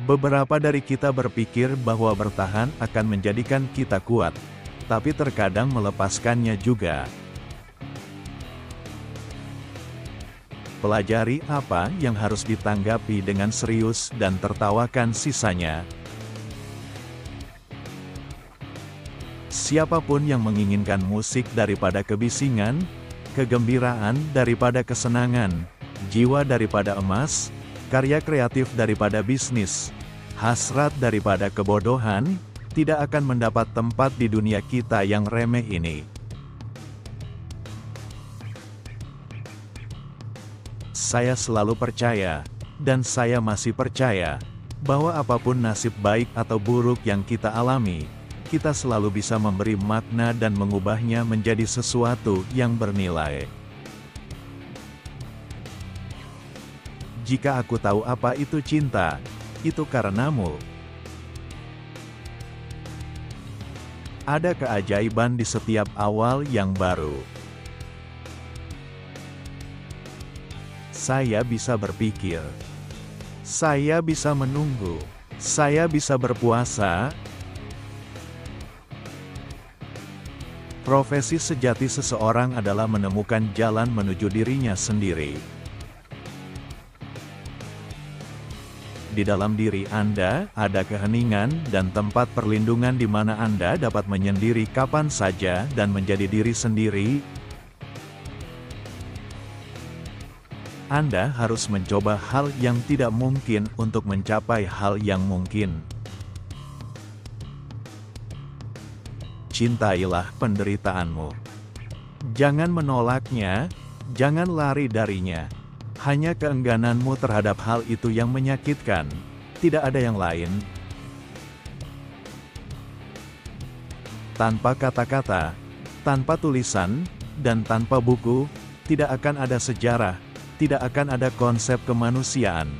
Beberapa dari kita berpikir bahwa bertahan akan menjadikan kita kuat, tapi terkadang melepaskannya juga. Pelajari apa yang harus ditanggapi dengan serius dan tertawakan sisanya. Siapapun yang menginginkan musik daripada kebisingan, kegembiraan daripada kesenangan, jiwa daripada emas, karya kreatif daripada bisnis, hasrat daripada kebodohan, tidak akan mendapat tempat di dunia kita yang remeh ini. Saya selalu percaya, dan saya masih percaya, bahwa apapun nasib baik atau buruk yang kita alami, kita selalu bisa memberi makna dan mengubahnya menjadi sesuatu yang bernilai. Jika aku tahu apa itu cinta, itu karenamu. Ada keajaiban di setiap awal yang baru. Saya bisa berpikir. Saya bisa menunggu. Saya bisa berpuasa. Profesi sejati seseorang adalah menemukan jalan menuju dirinya sendiri. Di dalam diri Anda, ada keheningan dan tempat perlindungan di mana Anda dapat menyendiri kapan saja dan menjadi diri sendiri. Anda harus mencoba hal yang tidak mungkin untuk mencapai hal yang mungkin. Cintailah penderitaanmu. Jangan menolaknya, jangan lari darinya. Hanya keenggananmu terhadap hal itu yang menyakitkan, tidak ada yang lain. Tanpa kata-kata, tanpa tulisan, dan tanpa buku, tidak akan ada sejarah, tidak akan ada konsep kemanusiaan.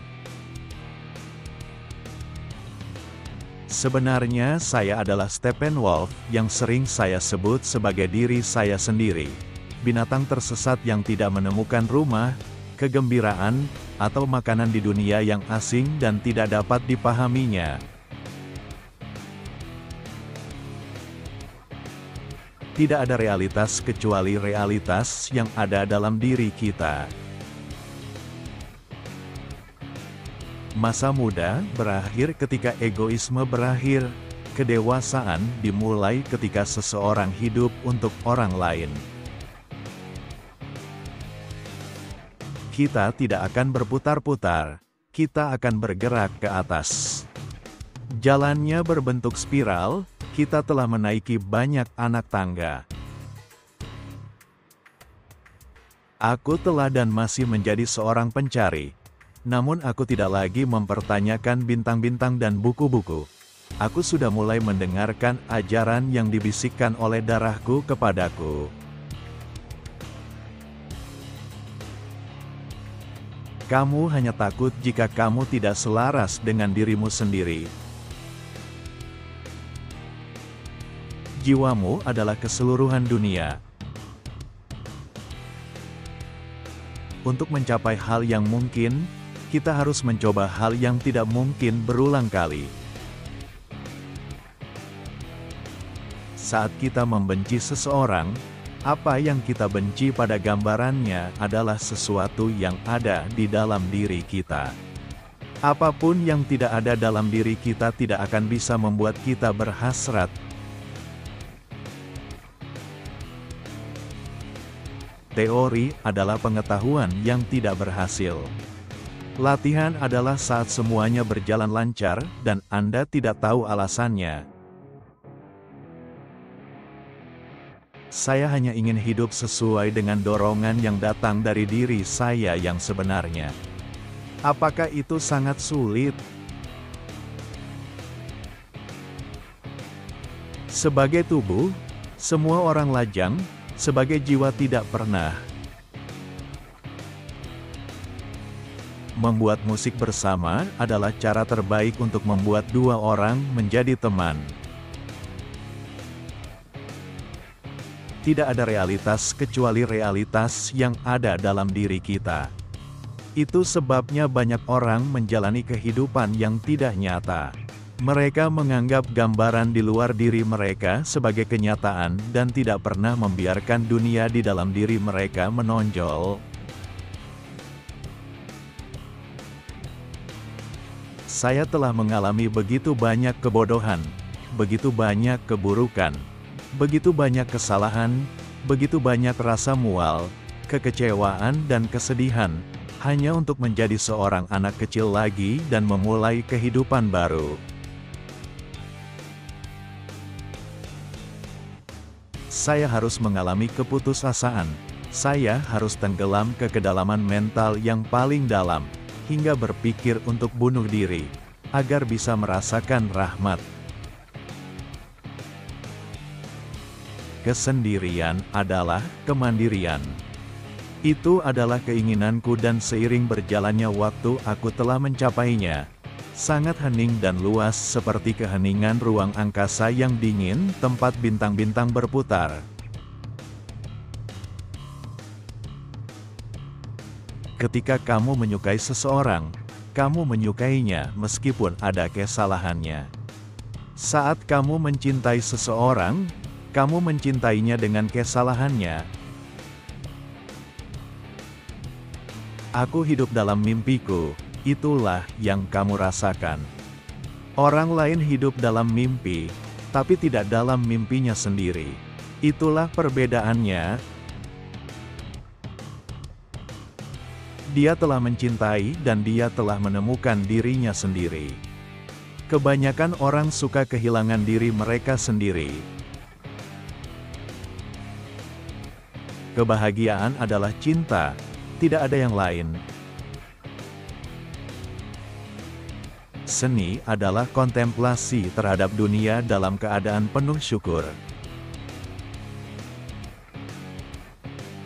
Sebenarnya saya adalah Steppenwolf yang sering saya sebut sebagai diri saya sendiri. Binatang tersesat yang tidak menemukan rumah, kegembiraan, atau makanan di dunia yang asing dan tidak dapat dipahaminya. Tidak ada realitas kecuali realitas yang ada dalam diri kita. Masa muda berakhir ketika egoisme berakhir, kedewasaan dimulai ketika seseorang hidup untuk orang lain. Kita tidak akan berputar-putar, kita akan bergerak ke atas. Jalannya berbentuk spiral, kita telah menaiki banyak anak tangga. Aku telah dan masih menjadi seorang pencari. Namun aku tidak lagi mempertanyakan bintang-bintang dan buku-buku. Aku sudah mulai mendengarkan ajaran yang dibisikkan oleh darahku kepadaku. Kamu hanya takut jika kamu tidak selaras dengan dirimu sendiri. Jiwamu adalah keseluruhan dunia. Untuk mencapai hal yang mungkin, kita harus mencoba hal yang tidak mungkin berulang kali. Saat kita membenci seseorang, apa yang kita benci pada gambarannya adalah sesuatu yang ada di dalam diri kita. Apapun yang tidak ada dalam diri kita tidak akan bisa membuat kita berhasrat. Teori adalah pengetahuan yang tidak berhasil. Latihan adalah saat semuanya berjalan lancar, dan Anda tidak tahu alasannya. Saya hanya ingin hidup sesuai dengan dorongan yang datang dari diri saya yang sebenarnya. Apakah itu sangat sulit? Sebagai tubuh, semua orang lajang, sebagai jiwa tidak pernah. Membuat musik bersama adalah cara terbaik untuk membuat dua orang menjadi teman. Tidak ada realitas kecuali realitas yang ada dalam diri kita. Itu sebabnya banyak orang menjalani kehidupan yang tidak nyata. Mereka menganggap gambaran di luar diri mereka sebagai kenyataan dan tidak pernah membiarkan dunia di dalam diri mereka menonjol. Saya telah mengalami begitu banyak kebodohan, begitu banyak keburukan, begitu banyak kesalahan, begitu banyak rasa mual, kekecewaan dan kesedihan, hanya untuk menjadi seorang anak kecil lagi dan memulai kehidupan baru. Saya harus mengalami keputusasaan. Saya harus tenggelam ke kedalaman mental yang paling dalam, hingga berpikir untuk bunuh diri, agar bisa merasakan rahmat. Kesendirian adalah kemandirian. Itu adalah keinginanku dan seiring berjalannya waktu aku telah mencapainya. Sangat hening dan luas seperti keheningan ruang angkasa yang dingin, tempat bintang-bintang berputar. Ketika kamu menyukai seseorang, kamu menyukainya meskipun ada kesalahannya. Saat kamu mencintai seseorang, kamu mencintainya dengan kesalahannya. Aku hidup dalam mimpiku, itulah yang kamu rasakan. Orang lain hidup dalam mimpi, tapi tidak dalam mimpinya sendiri. Itulah perbedaannya. Dia telah mencintai dan dia telah menemukan dirinya sendiri. Kebanyakan orang suka kehilangan diri mereka sendiri. Kebahagiaan adalah cinta. Tidak ada yang lain. Seni adalah kontemplasi terhadap dunia dalam keadaan penuh syukur.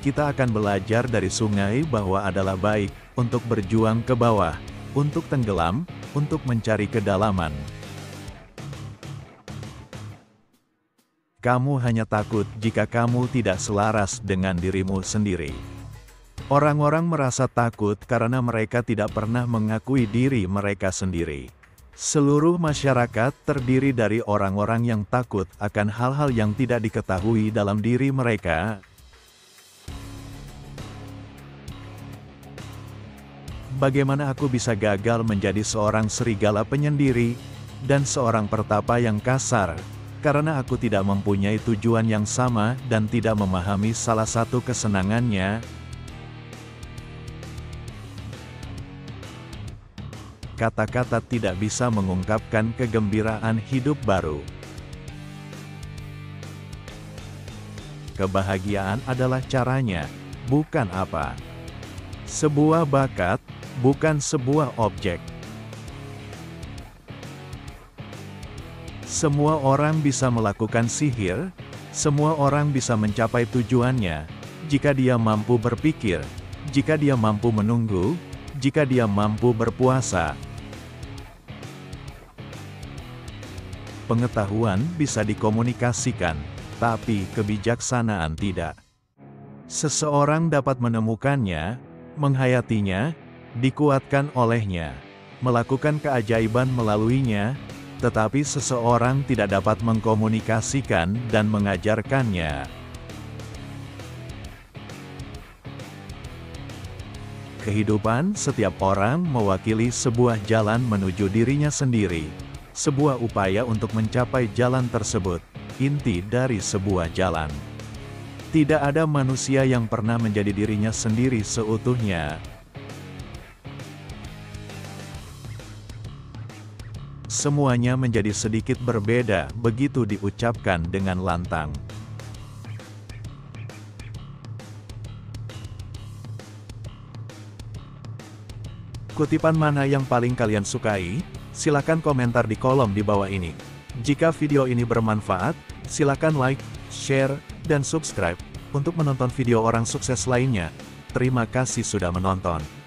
Kita akan belajar dari sungai bahwa adalah baik untuk berjuang ke bawah, untuk tenggelam, untuk mencari kedalaman. Kamu hanya takut jika kamu tidak selaras dengan dirimu sendiri. Orang-orang merasa takut karena mereka tidak pernah mengakui diri mereka sendiri. Seluruh masyarakat terdiri dari orang-orang yang takut akan hal-hal yang tidak diketahui dalam diri mereka. Bagaimana aku bisa gagal menjadi seorang serigala penyendiri dan seorang pertapa yang kasar? Karena aku tidak mempunyai tujuan yang sama dan tidak memahami salah satu kesenangannya. Kata-kata tidak bisa mengungkapkan kegembiraan hidup baru. Kebahagiaan adalah caranya, bukan apa. Sebuah bakat, bukan sebuah objek. Semua orang bisa melakukan sihir, semua orang bisa mencapai tujuannya, jika dia mampu berpikir, jika dia mampu menunggu, jika dia mampu berpuasa. Pengetahuan bisa dikomunikasikan, tapi kebijaksanaan tidak. Seseorang dapat menemukannya, menghayatinya, dikuatkan olehnya, melakukan keajaiban melaluinya, tetapi seseorang tidak dapat mengkomunikasikan dan mengajarkannya. Kehidupan setiap orang mewakili sebuah jalan menuju dirinya sendiri. Sebuah upaya untuk mencapai jalan tersebut, inti dari sebuah jalan. Tidak ada manusia yang pernah menjadi dirinya sendiri seutuhnya. Semuanya menjadi sedikit berbeda begitu diucapkan dengan lantang. Kutipan mana yang paling kalian sukai? Silakan komentar di kolom di bawah ini. Jika video ini bermanfaat, silakan like, share, dan subscribe untuk menonton video orang sukses lainnya. Terima kasih sudah menonton.